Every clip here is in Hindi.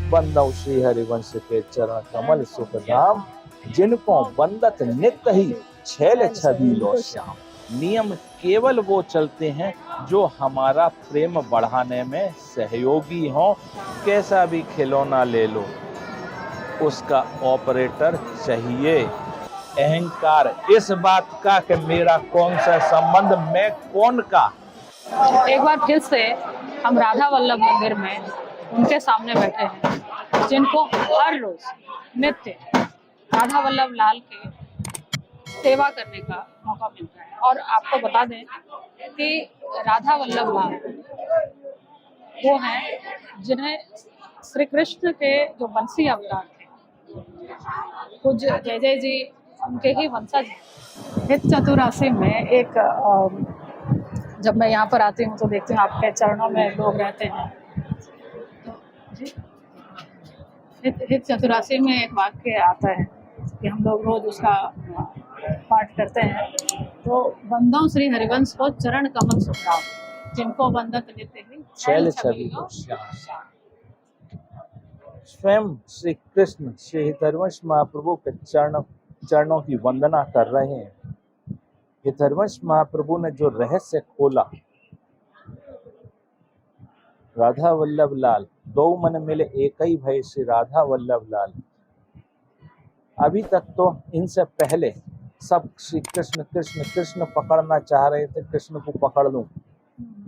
बंदौ श्री हरिवंश के चरण कमल सुख धाम, जिनको बंदत नित्य ही छैल छबीलो श्याम। नियम केवल वो चलते हैं जो हमारा प्रेम बढ़ाने में सहयोगी हो। कैसा भी खिलौना ले लो, उसका ऑपरेटर चाहिए। अहंकार इस बात का कि मेरा कौन सा संबंध, मैं कौन का। एक बार फिर से हम राधा वल्लभ मंदिर में उनके सामने बैठे हैं, जिनको हर रोज नित्य राधा वल्लभ लाल के सेवा करने का मौका मिलता है। और आपको बता दें कि राधा वल्लभ लाल वो हैं जिन्हें श्री कृष्ण के जो बंसी अवतार थे, कुछ जय जय जी उनके ही वंशज हैं। हित चतुरासी में एक जब मैं यहाँ पर आती हूँ तो देखती हूँ आपके चरणों में लोग रहते हैं। तो हित चतुरासी में एक वाक्य आता है कि हम लोग रोज उसका पाठ करते हैं। तो बंदों श्री हरिवंश को चरण कमल सुखराम, जिनको बंदत नित्य ही छैल छबीलो श्याम। स्वयं श्री कृष्ण श्री हरिवंश महाप्रभु के चरणों की वंदना कर रहे हैं। हरिवंश महाप्रभु ने जो रहस्य खोला, राधा वल्लभ लाल दो मन मिले एक ही भय श्री राधा वल्लभ लाल। अभी तक तो इनसे पहले सब श्री कृष्ण कृष्ण कृष्ण पकड़ना चाह रहे थे, कृष्ण को पकड़ लूं,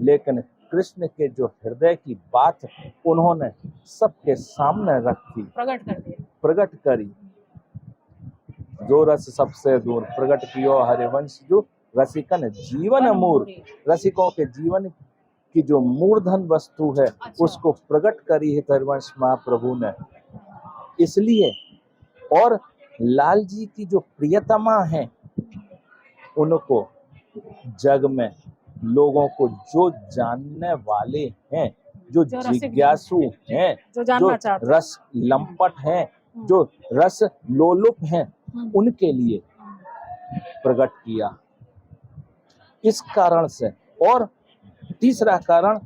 लेकिन कृष्ण के जो हृदय की बात उन्होंने सबके सामने रखी, प्रकट करी। जो रस सबसे दूर प्रकट कियो हरिवंश, जो रसिकन जीवन मूर, रसिकों के जीवन की जो मूर्धन वस्तु है उसको प्रकट करी है हरिवंश महाप्रभु ने। इसलिए और लाल जी की जो प्रियतमा है, उनको जग में लोगों को जो जानने वाले हैं, जो जिज्ञासु हैं, जो रस लंपट हैं, जो रस लोलुप हैं, उनके लिए प्रकट किया। इस कारण से, और तीसरा कारण,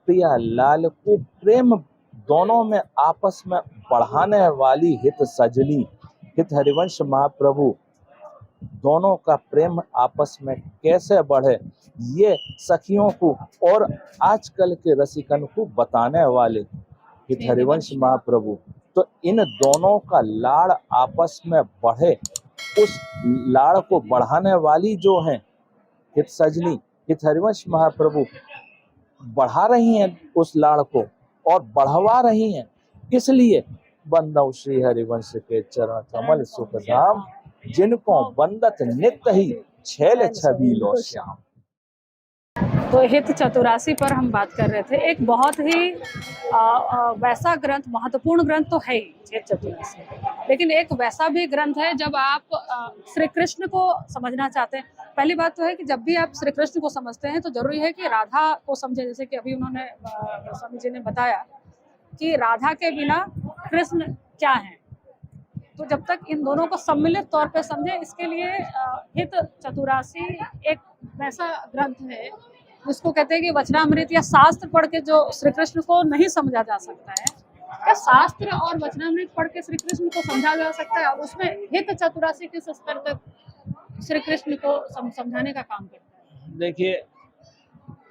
प्रिया लाल को प्रेम दोनों में आपस में बढ़ाने वाली हित सजनी हित हरिवंश महाप्रभु, दोनों का प्रेम आपस में कैसे बढ़े, ये सखियों को और आजकल के रसिकन को बताने वाले हित हरिवंश महाप्रभु। तो इन दोनों का लाड़ आपस में बढ़े, उस लाड़ को बढ़ाने वाली जो है हित सजनी हित हरिवंश महाप्रभु बढ़ा रही हैं उस लाड़ को और बढ़वा रही हैं। इसलिए बंदौ श्री हरिवंश के चरण कमल सुख धाम, जिनको बंदत नित्य ही छैल छबीलो श्याम। तो हित चतुरासी पर हम बात कर रहे थे। एक बहुत ही वैसा ग्रंथ, महत्वपूर्ण ग्रंथ तो है ही हित चतुरासी, लेकिन एक वैसा भी ग्रंथ है जब आप श्री कृष्ण को समझना चाहते हैं। पहली बात तो है कि जब भी आप श्री कृष्ण को समझते हैं तो जरूरी है कि राधा को समझे। जैसे कि अभी उन्होंने स्वामी जी ने बताया कि राधा के बिना कृष्ण क्या है, तो जब तक इन दोनों को सम्मिलित तौर पे समझे, इसके लिए हित चतुरासी एक वैसा ग्रंथ है जिसको कहते हैं कि वचनामृत या शास्त्र पढ़ के जो श्री कृष्ण को नहीं समझा जा सकता है, क्या शास्त्र और वचनामृत पढ़ के श्री कृष्ण को समझा जा सकता है। और उसमें हित चतुरासी किस स्तर तक श्री कृष्ण को समझाने का काम करता है। देखिए,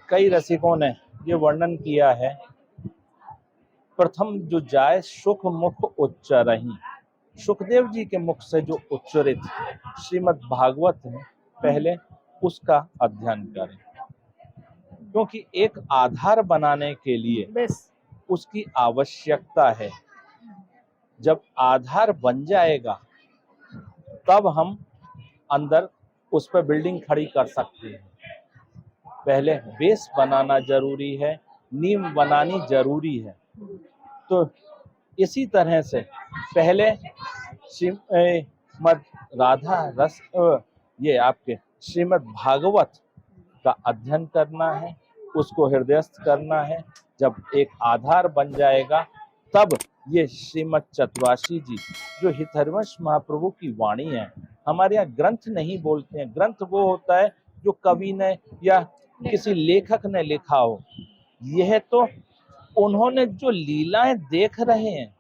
कई रसिकों ने ये वर्णन किया है, प्रथम जो जाए सुख मुख उच्चरहि, सुखदेव जी के मुख से जो उच्चरित श्रीमद् भागवत है, पहले उसका अध्ययन करें, क्योंकि एक आधार बनाने के लिए उसकी आवश्यकता है। जब आधार बन जाएगा तब हम अंदर उस पर बिल्डिंग खड़ी कर सकते हैं। पहले बेस बनाना जरूरी है, नींव बनानी जरूरी है। तो इसी तरह से पहले श्रीमद् राधा रस ये आपके श्रीमद् भागवत का अध्ययन करना है, उसको हृदयस्थ करना है। जब एक आधार बन जाएगा तब ये श्रीमद् चतुरासी जी जो हित हरिवंश महाप्रभु की वाणी है, हमारे यहाँ ग्रंथ नहीं बोलते हैं। ग्रंथ वो होता है जो कवि ने या किसी लेखक ने लिखा हो। यह तो उन्होंने जो लीलाएं देख रहे हैं,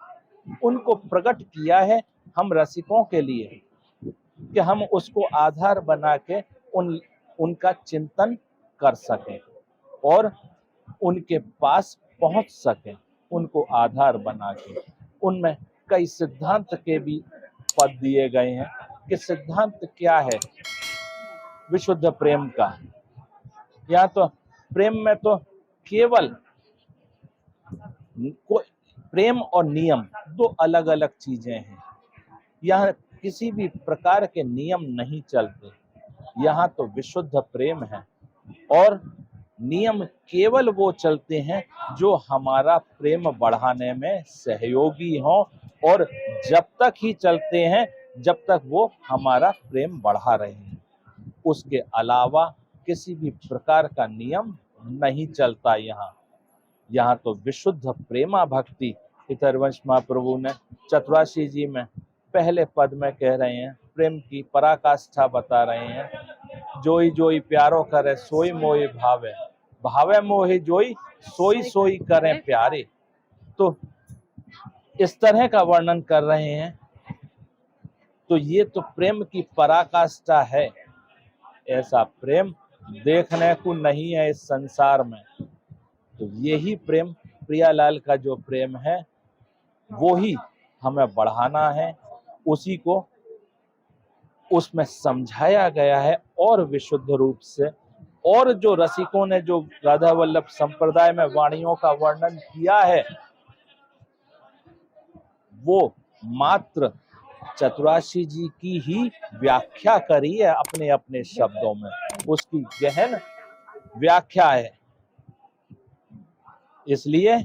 उनको प्रकट किया है हम रसिकों के लिए, कि हम उसको आधार बना के उनका चिंतन कर सकें और उनके पास पहुंच सकें, उनको आधार बना के। उनमें कई सिद्धांत के भी पद दिए गए हैं कि सिद्धांत क्या है विशुद्ध प्रेम का। या तो प्रेम में तो केवल प्रेम और नियम दो अलग अलग चीजें हैं। यहाँ किसी भी प्रकार के नियम नहीं चलते, यहाँ तो विशुद्ध प्रेम है और नियम केवल वो चलते हैं जो हमारा प्रेम बढ़ाने में सहयोगी हों, और जब तक ही चलते हैं जब तक वो हमारा प्रेम बढ़ा रहे हैं। उसके अलावा किसी भी प्रकार का नियम नहीं चलता। यहाँ तो विशुद्ध प्रेमा भक्ति हितरवंश महाप्रभु ने चतुराशी जी में पहले पद में कह रहे हैं, प्रेम की पराकाष्ठा बता रहे हैं। जोई जोई प्यारो करे सोई मोहि भावे, भावे मोहि जोई सोई सोई करे प्यारे। तो इस तरह का वर्णन कर रहे हैं। तो ये तो प्रेम की पराकाष्ठा है। ऐसा प्रेम देखने को नहीं है इस संसार में। तो यही प्रेम प्रियालाल का जो प्रेम है वो ही हमें बढ़ाना है, उसी को उसमें समझाया गया है और विशुद्ध रूप से। और जो रसिकों ने जो राधा वल्लभ संप्रदाय में वाणियों का वर्णन किया है वो मात्र चतुराशी जी की ही व्याख्या करी है अपने अपने शब्दों में, उसकी गहन व्याख्या है। इसलिए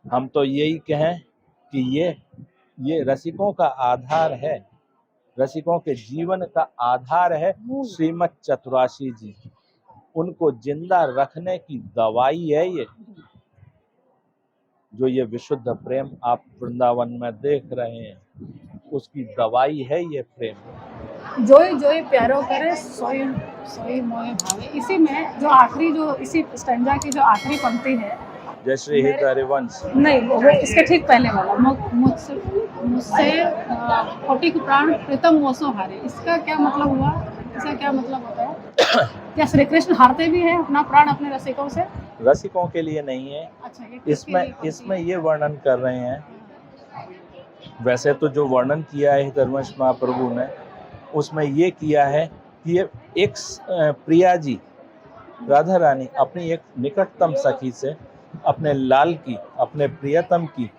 हम तो यही कहें कि ये रसिकों का आधार है, रसिकों के जीवन का आधार है श्रीमद चतुराशी जी। उनको जिंदा रखने की दवाई है ये, जो ये विशुद्ध प्रेम आप वृंदावन में देख रहे हैं, उसकी दवाई है ये प्रेम। जोई जोई प्यारो करे सोई सोई मोहे भावे। इसी में जो आखिरी, जो इसी स्टैंजा की जो आखिरी पंक्ति है, जय श्री हित हरिवंश, नहीं वो इसके ठीक पहले वाला, मुझसे कोटि प्राण प्रीतम मोसो हारे, इसका क्या मतलब हुआ? इसका क्या मतलब होता है? क्या श्री कृष्ण हारते भी हैं अपना प्राण अपने रसिकों से? रसिकों के लिए नहीं है। अच्छा, इसमें ये वर्णन कर रहे हैं। वैसे तो जो वर्णन किया है हितरवंश महाप्रभु ने, उसमें ये किया है कि ये एक प्रिया जी राधा रानी अपनी एक निकटतम सखी से अपने लाल की, अपने प्रियतम की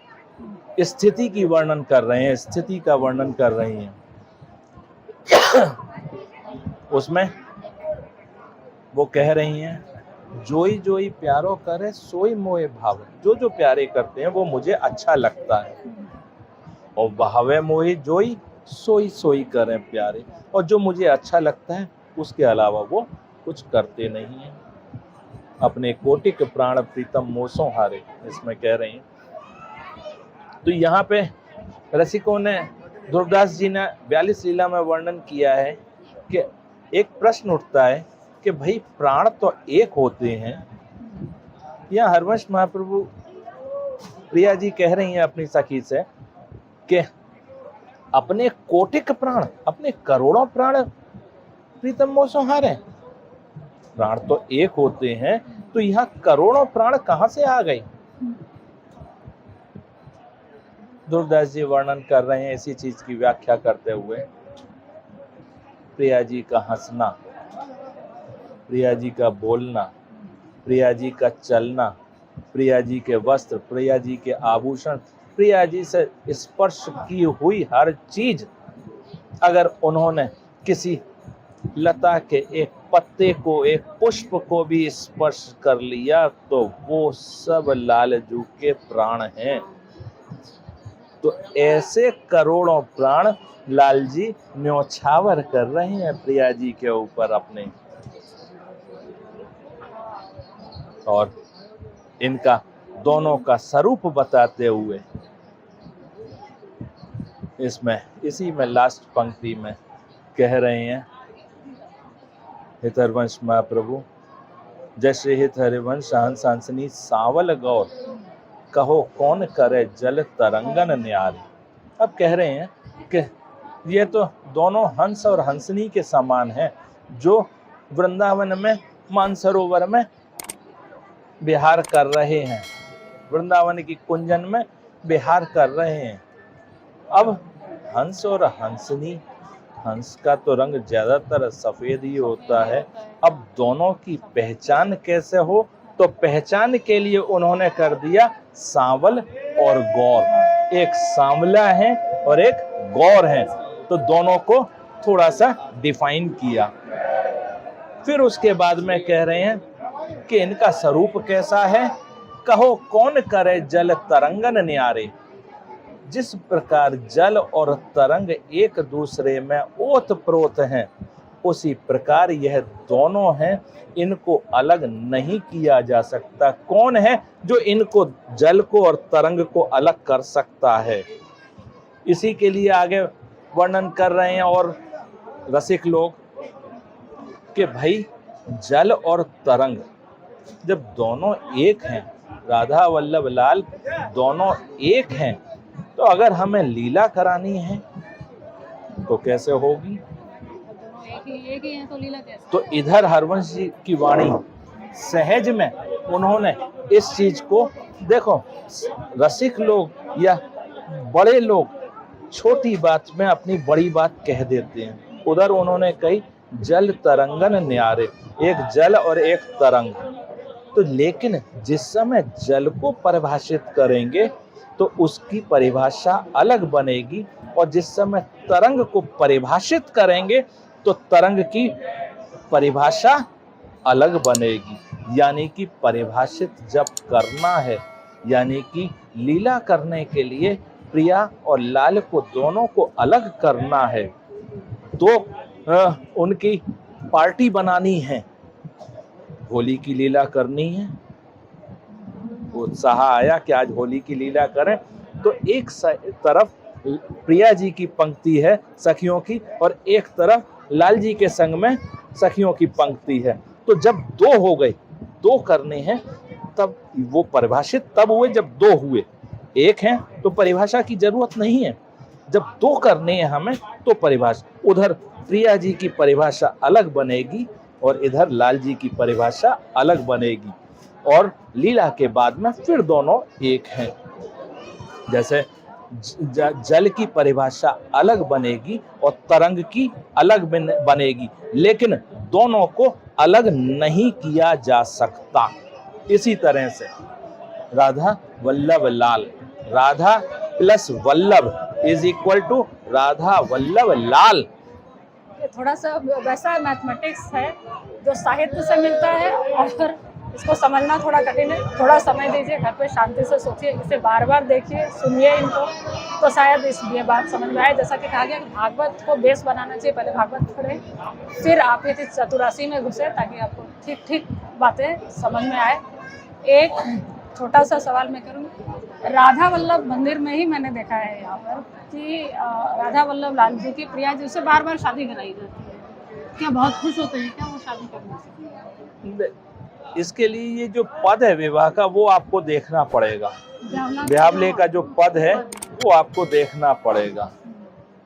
स्थिति की वर्णन कर रहे हैं, स्थिति का वर्णन कर रही हैं। उसमें वो कह रही हैं, जोई जोई प्यारो करे सोई मोहे भावे। जो जो प्यारे करते हैं वो मुझे अच्छा लगता है, और भावे मोहे जोई सोई सोई करें प्यारे। और जो मुझे अच्छा लगता है उसके अलावा वो कुछ करते नहीं हैं। अपने कोटिक प्राण प्रीतम मोसों हारे, इसमें कह रहे हैं। तो यहाँ पे रसिकों ने, ध्रुवदास जी ने 42 लीला में वर्णन किया है कि एक प्रश्न उठता है कि भाई प्राण तो एक होते हैं। यहाँ हरवंश महाप्रभु प्रिया जी कह रही हैं अपनी सखी से कि अपने कोटिक प्राण, अपने करोड़ों प्राण प्रीतम मोसों हारे। प्राण तो एक होते हैं, तो यहाँ करोड़ों प्राण कहां से आ गए? ध्रुवदास जी वर्णन कर रहे हैं इसी चीज की व्याख्या करते हुए। प्रिया जी का हंसना, प्रिया जी का बोलना, प्रिया जी का चलना, प्रिया जी के वस्त्र, प्रिया जी के आभूषण, प्रिया जी से स्पर्श की हुई हर चीज, अगर उन्होंने किसी लता के एक पत्ते को, एक पुष्प को भी स्पर्श कर लिया तो वो सब लालजू के प्राण हैं। तो ऐसे करोड़ों प्राण लाल जी न्योछावर कर रहे हैं प्रिया जी के ऊपर अपने, और इनका दोनों का स्वरूप बताते हुए इसमें, इसी में लास्ट पंक्ति में कह रहे हैं हितरवंश महाप्रभु, जय श्री हित हरिवंश हंस हंसनी सावल गौर, कहो कौन करे जल तरंगन न्यारे। अब कह रहे हैं कि ये तो दोनों हंस और हंसनी के समान हैं, जो वृंदावन में मानसरोवर में विहार कर रहे हैं, वृंदावन की कुंजन में विहार कर रहे हैं। अब हंस और हंसनी, हंस का तो रंग ज्यादातर सफेद ही होता है। अब दोनों की पहचान कैसे हो, तो पहचान के लिए उन्होंने कर दिया सांवल और गौर। एक सांवला है और एक गौर है, तो दोनों को थोड़ा सा डिफाइन किया। फिर उसके बाद में कह रहे हैं कि इनका स्वरूप कैसा है। कहो कौन करे जल तरंगन न्यारे। जिस प्रकार जल और तरंग एक दूसरे में ओत प्रोत हैं, उसी प्रकार यह दोनों हैं, इनको अलग नहीं किया जा सकता। कौन है जो इनको, जल को और तरंग को अलग कर सकता है। इसी के लिए आगे वर्णन कर रहे हैं और रसिक लोग कि भाई जल और तरंग जब दोनों एक हैं, राधा वल्लभ लाल दोनों एक हैं, तो अगर हमें लीला करानी है तो कैसे होगी। एक ही है तो लीला कैसे। तो इधर हरवंश जी की वाणी सहज में उन्होंने इस चीज को, देखो रसिक लोग या बड़े लोग छोटी बात में अपनी बड़ी बात कह देते हैं। उधर उन्होंने कही जल तरंगन न्यारे, एक जल और एक तरंग। तो लेकिन जिस समय जल को परिभाषित करेंगे तो उसकी परिभाषा अलग बनेगी, और जिस समय तरंग को परिभाषित करेंगे तो तरंग की परिभाषा अलग बनेगी। यानी कि परिभाषित जब करना है, यानी कि लीला करने के लिए प्रिया और लाल को दोनों को अलग करना है, तो उनकी पार्टी बनानी है, होली की लीला करनी है। उत्साह आया कि आज होली की लीला करें, तो एक तरफ प्रिया जी की पंक्ति है सखियों की, और एक तरफ लाल जी के संग में सखियों की पंक्ति है। तो जब दो हो गए, दो करने हैं, तब वो परिभाषित तब हुए जब दो हुए। एक हैं तो परिभाषा की जरूरत नहीं है। जब दो करने हैं हमें तो परिभाषा, उधर प्रिया जी की परिभाषा अलग बनेगी और इधर लाल जी की परिभाषा अलग बनेगी, और लीला के बाद में फिर दोनों एक हैं। जैसे जल की परिभाषा अलग बनेगी और तरंग की अलग बनेगी, लेकिन दोनों को अलग नहीं किया जा सकता। इसी तरह से Radha Vallabh Lal, Radha plus Vallabh is equal to Radha Vallabh Lal. थोड़ा सा वैसा मैथमेटिक्स है जो साहित्य से मिलता है, और इसको समझना थोड़ा कठिन है। थोड़ा समय दीजिए, घर पे शांति से सोचिए, इसे बार बार देखिए, सुनिए इनको, तो शायद ये बात समझ में आए। जैसा कि कहा गया कि भागवत को बेस बनाना चाहिए, पहले भागवत पढ़ें, फिर आप ये चतुरासी में घुसे, ताकि आपको ठीक ठीक बातें समझ में आए। एक छोटा सा सवाल मैं करूँगी, राधा वल्लभ मंदिर में ही मैंने देखा है यहाँ पर कि राधा वल्लभ लाल जी की प्रिया जी से बार बार शादी कराई जाती है। क्या बहुत खुश होते हैं क्या वो शादी करने से? इसके लिए ये जो पद है विवाह का, वो आपको देखना पड़ेगा। ब्यावले का जो पद है वो आपको देखना पड़ेगा।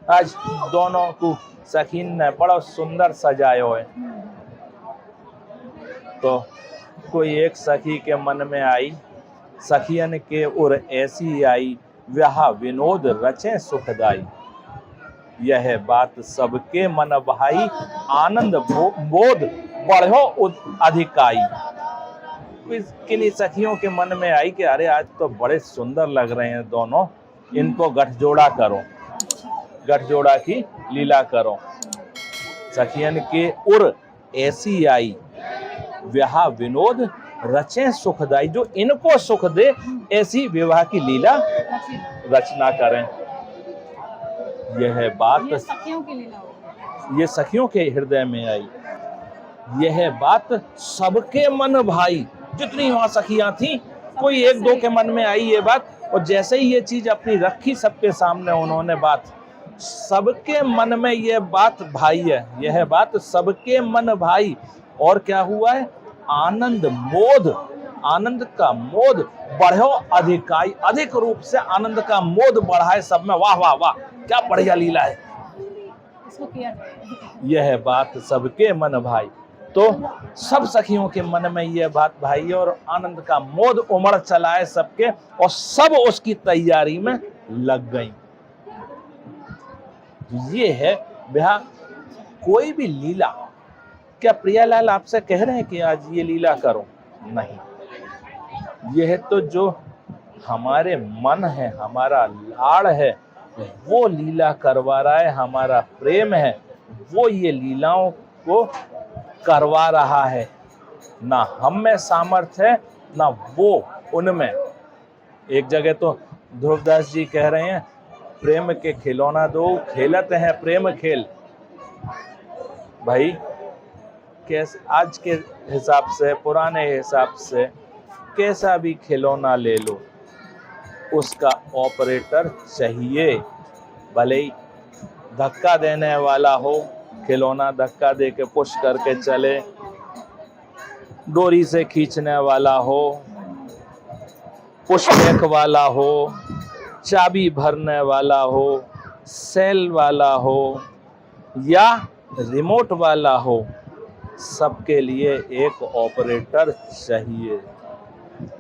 आज दोनों को सखीन ने बड़ा सुंदर सजायो है, तो कोई एक सखी के मन में आई, सखियन के उर ऐसी आई, वह विनोद रचे सुखदाई। यह बात सबके मन भाई, आनंद बोध बढ़ो अधिकाई। किन्हीं सखियों के मन में आई कि अरे आज तो बड़े सुंदर लग रहे हैं दोनों, इनको गठजोड़ा करो, गठजोड़ा की लीला करो। सखियन के उर ऐसी आई, वह विनोद रचे सुखदाई। जो इनको सुख दे ऐसी विवाह की लीला रचना करें। यह बात ये सखियों की लीला होगी, ये सखियों के हृदय में आई। यह बात सबके मन भाई, जितनी वहां सखियां थी, कोई एक दो के मन में आई ये बात, और जैसे ही ये चीज अपनी रखी सबके सामने उन्होंने बात, सबके मन में यह बात भाई है। यह बात सबके मन भाई, और क्या हुआ है, आनंद मोद आनंद का मोद बढ़ो अधिकाई, अधिक रूप से आनंद का मोद बढ़ाए सब में। वाह वाह वाह, क्या बढ़िया लीला है। इसको किया जाए। यह बात सबके मन भाई। तो सब सखियों के मन में यह बात भाई और आनंद का मोद उमड़ चला है सबके, और सब उसकी तैयारी में लग गई। ये है भैया कोई भी लीला। क्या प्रियालाल आपसे कह रहे हैं कि आज ये लीला करो? नहीं, यह तो जो हमारे मन है, हमारा लाड़ है, वो लीला करवा रहा है, हमारा प्रेम है वो ये लीलाओं को करवा रहा है। ना हम में सामर्थ्य है ना वो उनमें। एक जगह तो ध्रुवदास जी कह रहे हैं, प्रेम के खिलौना दो खेलत हैं प्रेम खेल। भाई कैसे आज के हिसाब से, पुराने हिसाब से कैसा भी खिलौना ले लो, उसका ऑपरेटर चाहिए। भले ही धक्का देने वाला हो, खिलौना धक्का दे के पुश करके चले, डोरी से खींचने वाला हो, पुश बैक वाला हो, चाबी भरने वाला हो, सेल वाला हो या रिमोट वाला हो, सबके लिए एक ऑपरेटर चाहिए।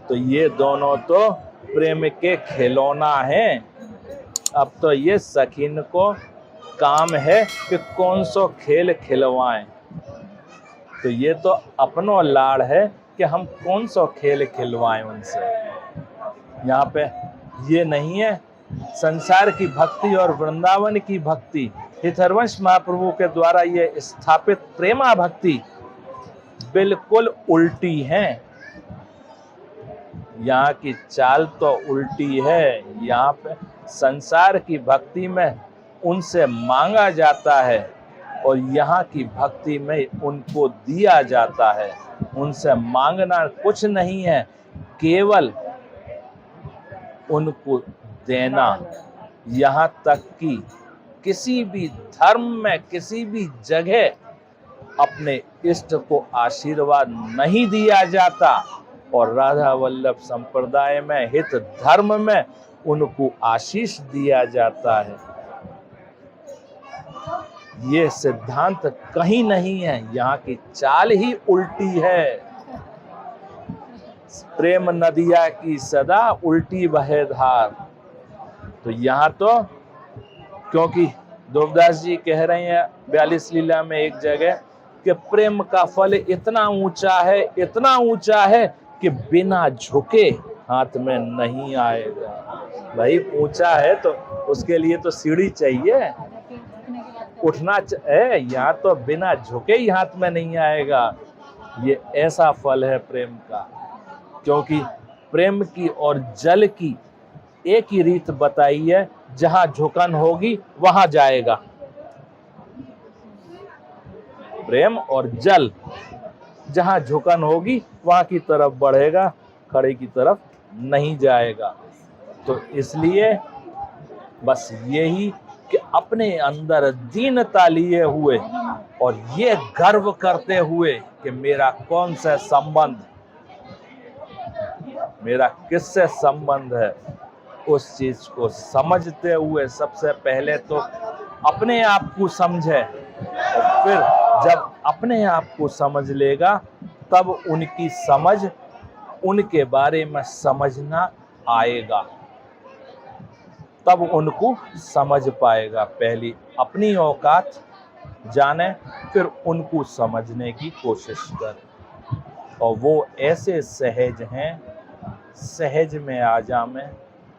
तो ये दोनों तो प्रेम के खिलौना हैं। अब तो ये सखीन को काम है कि कौन सो खेल खिलवाएं। तो ये तो अपनो लाड़ है कि हम कौन सो खेल खिलवाएं उनसे। यहाँ पे ये नहीं है संसार की भक्ति और वृंदावन की भक्ति। हितरवंश महाप्रभु के द्वारा ये स्थापित प्रेमा भक्ति बिल्कुल उल्टी है। यहाँ की चाल तो उल्टी है। यहाँ पे संसार की भक्ति में उनसे मांगा जाता है और यहाँ की भक्ति में उनको दिया जाता है। उनसे मांगना कुछ नहीं है, केवल उनको देना। यहाँ तक कि किसी भी धर्म में, किसी भी जगह अपने इष्ट को आशीर्वाद नहीं दिया जाता, और राधा वल्लभ संप्रदाय में, हित धर्म में उनको आशीष दिया जाता है। ये सिद्धांत कहीं नहीं है, यहाँ की चाल ही उल्टी है। प्रेम नदिया की सदा उल्टी बहे धार। तो यहाँ तो क्योंकि ध्रुवदास जी कह रहे हैं 42 लीला में एक जगह कि प्रेम का फल इतना ऊंचा है, इतना ऊंचा है कि बिना झुके हाथ में नहीं आएगा। भाई ऊंचा है तो उसके लिए तो सीढ़ी चाहिए, उठना है। यहाँ तो बिना झुके ही हाथ में नहीं आएगा। ये ऐसा फल है प्रेम का। क्योंकि प्रेम की और जल की एक ही रीत बताई है, जहां झुकन होगी वहां जाएगा। प्रेम और जल जहां झुकन होगी वहां की तरफ बढ़ेगा, खड़े की तरफ नहीं जाएगा। तो इसलिए बस यही कि अपने अंदर दीनता लिए हुए और ये गर्व करते हुए कि मेरा कौन सा संबंध, मेरा किससे संबंध है, उस चीज को समझते हुए सबसे पहले तो अपने आप को समझे, और फिर जब अपने आप को समझ लेगा तब उनकी समझ, उनके बारे में समझना आएगा, तब उनको समझ पाएगा। पहली अपनी औकात जाने, फिर उनको समझने की कोशिश करे। और वो ऐसे सहज हैं, सहज में आ जामे।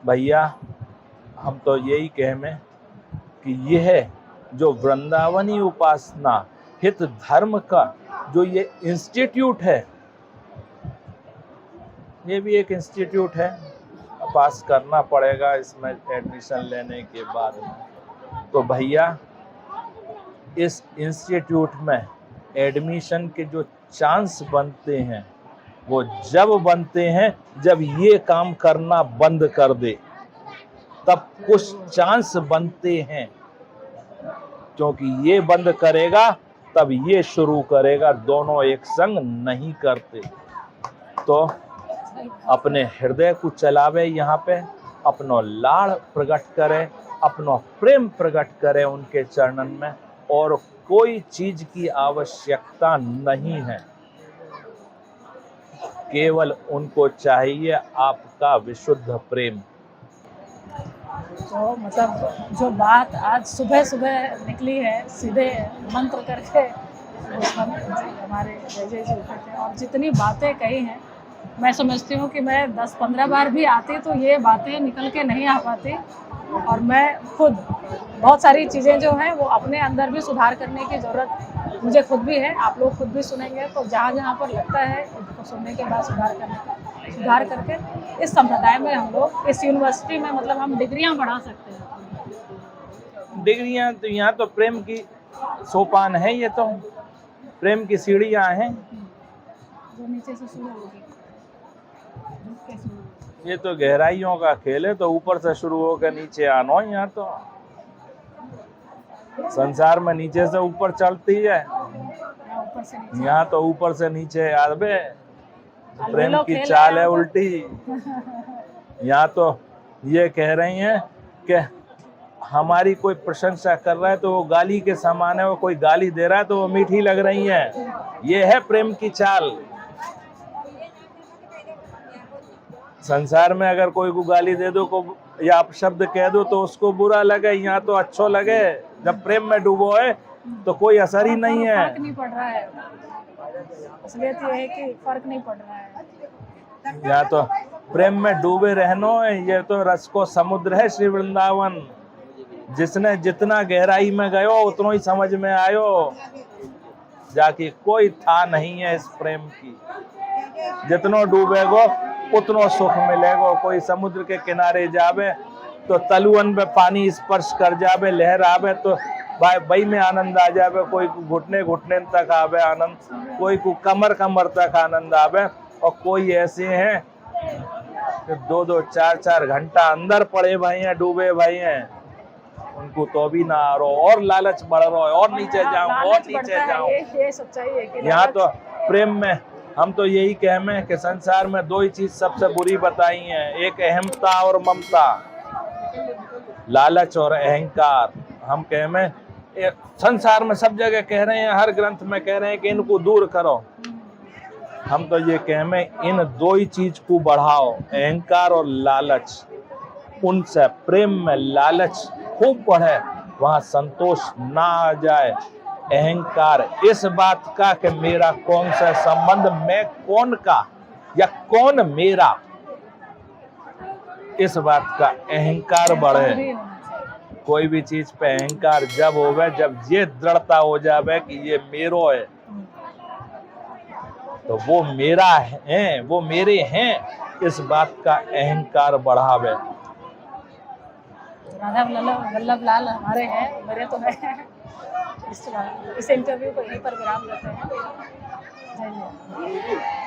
भैया हम तो यही कहें कि यह जो वृंदावनी उपासना हित धर्म का जो ये इंस्टीट्यूट है, ये भी एक इंस्टीट्यूट है। पास करना पड़ेगा इसमें एडमिशन लेने के बाद। तो भैया इस इंस्टीट्यूट में एडमिशन के जो चांस बनते हैं वो जब बनते हैं जब ये काम करना बंद कर दे, तब कुछ चांस बनते हैं। क्योंकि ये बंद करेगा तब ये शुरू करेगा, दोनों एक संग नहीं करते। तो अपने हृदय को चलावे यहाँ पे, अपनो लाड़ प्रकट करे, अपनो प्रेम प्रकट करे उनके चरणन में, और कोई चीज की आवश्यकता नहीं है, केवल उनको चाहिए आपका विशुद्ध प्रेम। तो मतलब जो बात आज सुबह सुबह निकली है, सीधे मंत्र करके हमारे जय जय जी उठे थे, और जितनी बातें कही हैं, मैं समझती हूँ कि मैं 10-15 बार भी आती तो ये बातें निकल के नहीं आ पाती, और मैं खुद बहुत सारी चीज़ें जो हैं वो अपने अंदर भी सुधार करने की ज़रूरत मुझे खुद भी है। आप लोग खुद भी सुनेंगे तो जहाँ जहाँ पर लगता है उसको सुनने के बाद सुधार करके इस संप्रदाय में हम लोग, इस यूनिवर्सिटी में मतलब हम डिग्रियाँ बढ़ा सकते हैं। डिग्रियां तो यहाँ तो प्रेम की सोपान है, ये तो प्रेम की सीढ़ियाँ हैं, जो नीचे से शुरू होगी। ये तो गहराइयों का खेल है, तो ऊपर से शुरू होकर नीचे आना। यहाँ तो संसार में नीचे से ऊपर चलती है, यहाँ तो ऊपर से नीचे आवे, प्रेम की चाल है उल्टी। यहाँ तो ये कह रही हैं कि हमारी कोई प्रशंसा कर रहा है तो वो गाली के समान है, वो कोई गाली दे रहा है तो वो मीठी लग रही है। ये है प्रेम की चाल। संसार में अगर कोई को गाली दे दो को या अपशब्द कह दो तो उसको बुरा लगे, यहाँ तो अच्छो लगे। जब प्रेम में डूबो है तो कोई असर ही नहीं है, फर्क नहीं पड़ रहा है। असलियत ये है कि फर्क नहीं पड़ रहा है। यहाँ तो प्रेम में डूबे रहनो है। ये तो रस को समुद्र है श्री वृंदावन, जिसने जितना गहराई में गयो उतना ही समझ में आयो, जाके कोई था नहीं है इस प्रेम की। जितनो डूबेगो उतनो सुख मिलेगो। कोई समुद्र के किनारे जावे तो तलुअन पे पानी स्पर्श कर जावे, लहर आवे तो भाई में आनंद आ जावे। कोई को घुटने घुटने तक आवे आनंद, कोई को कमर कमर तक आनंद आवे, और कोई ऐसे हैं कि 2-2 4-4 घंटा अंदर पड़े भाई हैं, डूबे भाई हैं, उनको तो भी ना आ रहा, और लालच बढ़ रहा है, और नीचे जाऊं और नीचे जाऊं। ये सच्चाई है कि यहाँ तो प्रेम में हम तो यही कहमें कि संसार में 2 ही चीज सबसे बुरी बताई हैं, एक अहमता और ममता, लालच और अहंकार। हम कहमें संसार में सब जगह कह रहे हैं, हर ग्रंथ में कह रहे हैं कि इनको दूर करो। हम तो ये कहमें इन 2 ही चीज को बढ़ाओ, अहंकार और लालच। उनसे प्रेम में लालच खूब बढ़े, वहां संतोष ना आ जाए। अहंकार इस बात का कि मेरा कौन सा संबंध, मैं कौन का या कौन मेरा, इस बात का अहंकार बढ़े। कोई भी चीज पे अहंकार जब होवे, जब ये दृढ़ता हो जावे कि ये मेरो है, तो वो मेरा है, वो मेरे हैं, इस बात का अहंकार बढ़ावे। राधा वल्लभ लाल हमारे हैं, मेरे तो है। इस इंटरव्यू को यहीं पर विराम देते हैं। जय जय।